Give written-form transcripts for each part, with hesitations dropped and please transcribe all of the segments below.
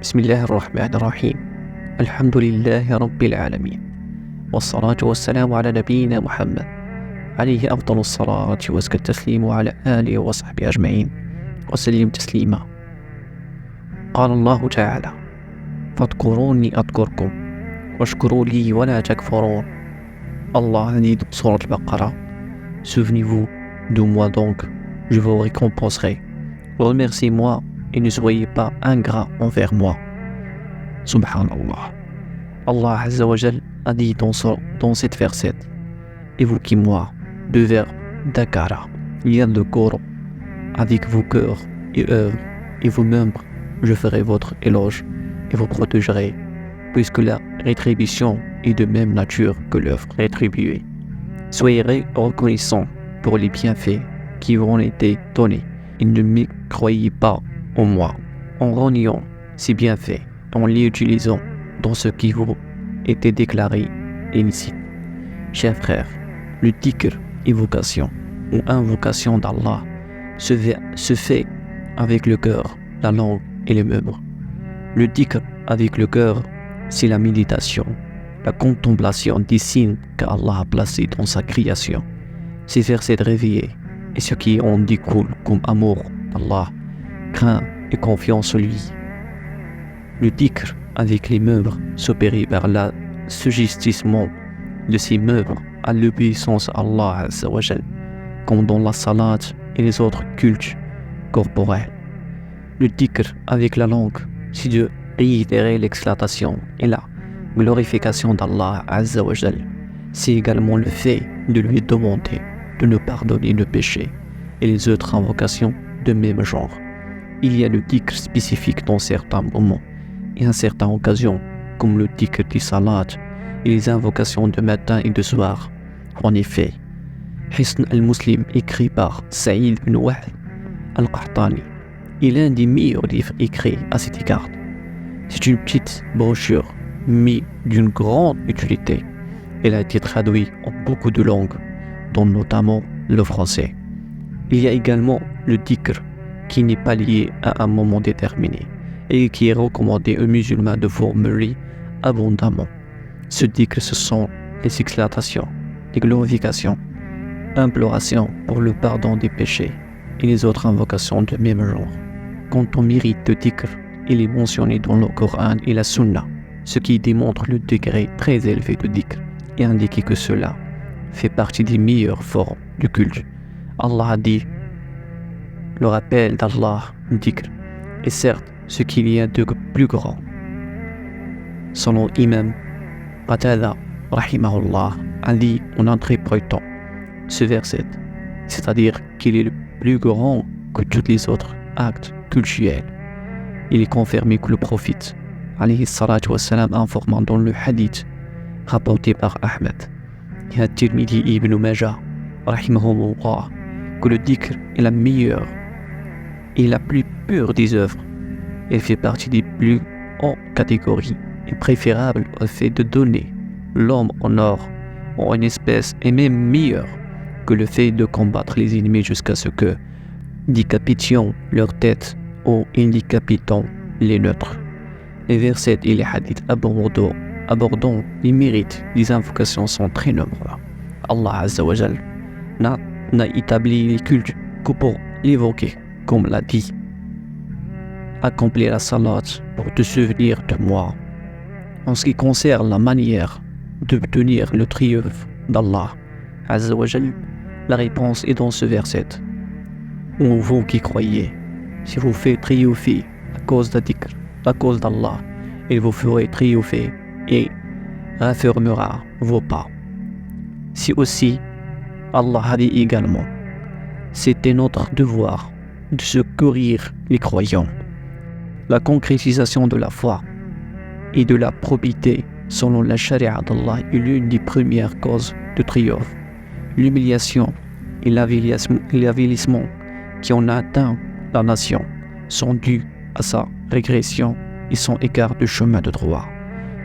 بسم الله الرحمن الرحيم. الحمد لله رب العالمين، والصلاة والسلام على نبينا محمد عليه أفضل الصلاة وأزكى التسليم، وعلى آله وصحبه أجمعين وسلم تسليما. قال الله تعالى: فاذكروني أذكركم واشكروا لي ولا تكفرون. Allah dit dans Sourate Al-Baqarah: Souvenez-vous de moi donc, je vous récompenserai. Remerciez-moi et ne soyez pas ingrats envers moi. Subhanallah. Allah Azza wa Jal a dit dans cette verset: évoquez-moi de verbes d'Akara, lien de Koro, avec vos cœurs et œuvres et vos membres, je ferai votre éloge et vous protégerai, puisque la rétribution est de même nature que l'œuvre rétribuée. Soyez reconnaissants pour les bienfaits qui vous ont été donnés et ne me croyez pas en moi, en reniant ces bienfaits, en les utilisant dans ce qui vous était déclaré ici. Chers frères, le dhikr, évocation ou invocation d'Allah se fait avec le cœur, la langue et les membres. Le dhikr avec le cœur, c'est la méditation, la contemplation des signes qu'Allah a placés dans sa création, ses versets réveillés et ce qui en découle comme amour d'Allah, crainte et confiance en lui. Le dhikr avec les membres s'opère par l'assujettissement de ces membres à l'obéissance à Allah Azza wa Jal, comme dans la salat et les autres cultes corporels. Le dhikr avec la langue, c'est de réitérer l'exaltation et la glorification d'Allah Azza wa Jal. C'est également le fait de lui demander de nous pardonner nos péchés et les autres invocations de même genre. Il y a le dhikr spécifique dans certains moments et à certaines occasions, comme le dhikr du salat et les invocations de matin et de soir. En effet, Hisn al-Muslim, écrit par Saïd ibn Wahb al-Qahtani, est l'un des meilleurs livres écrits à cet égard. C'est une petite brochure, mais d'une grande utilité. Elle a été traduite en beaucoup de langues, dont notamment le français. Il y a également le dhikr, qui n'est pas lié à un moment déterminé et qui est recommandé aux musulmans de formuler abondamment. Ce dhikr, ce sont les exaltations, les glorifications, implorations pour le pardon des péchés et les autres invocations de même genre. Quant au mérite de dhikr, il est mentionné dans le Coran et la Sunna, ce qui démontre le degré très élevé de dhikr et indique que cela fait partie des meilleures formes du culte. Allah a dit: le rappel d'Allah, le dhikr, est certes ce qu'il y a de plus grand. Selon Imam Qatada rahimahullah a dit en interprétant ce verset, c'est-à-dire qu'il est le plus grand que tous les autres actes cultuels. Il est confirmé que le prophète alayhi salatu wassalam, informant dans le hadith rapporté par Ahmed et At-Tirmidhi ibn Majah rahimahullah, que le dhikr est la meilleure et la plus pure des œuvres. Elle fait partie des plus hautes catégories et préférable au fait de donner l'homme en or ou une espèce, et même meilleur que le fait de combattre les ennemis jusqu'à ce que décapitions leur tête ou indécapitant les nôtres. Les versets et les hadiths abordant les mérites des invocations sont très nombreux. Allah Azza wa Jal n'a établi les cultes que pour l'évoquer, comme l'a dit: accomplir la salat pour te souvenir de moi. En ce qui concerne la manière d'obtenir le triomphe d'Allah Azza wa Jal, la réponse est dans ce verset: ô vous qui croyez, si vous faites triompher à cause de dhikr, à cause d'Allah, il vous ferait triompher et raffermira vos pas. Si aussi Allah a dit également: c'était notre devoir de secourir les croyants. La concrétisation de la foi et de la probité selon la charia d'Allah est l'une des premières causes de triomphe. L'humiliation et l'avilissement qui ont atteint la nation sont dus à sa régression et son écart de chemin de droit.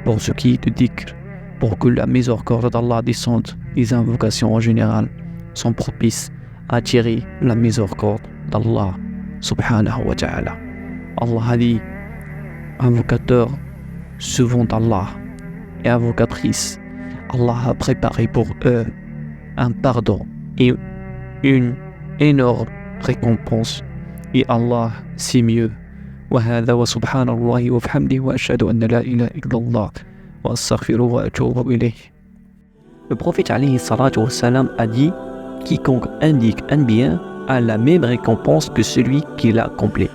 Pour ce qui est de dhikr, pour que la miséricorde d'Allah descende, les invocations en général sont propices à attirer la miséricorde d'Allah subhanahu wa ta'ala. Allah a dit: invocateurs se vont d'Allah et invocatrices. Allah a préparé pour eux un pardon et une énorme récompense. Et Allah, c'est mieux. وهذا وسبحان الله وبحمده وأشهد أن لا إله إلا الله وأستغفره وأتوب إليه. Le prophète alayhi salatu wassalam a dit: quiconque indique un bien a la même récompense que celui qui l'a accompli.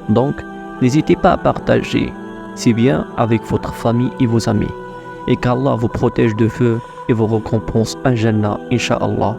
Donc, n'hésitez pas à partager ces biens avec votre famille et vos amis. Et qu'Allah vous protège de feu et vous récompense un Jannah, Inch'Allah.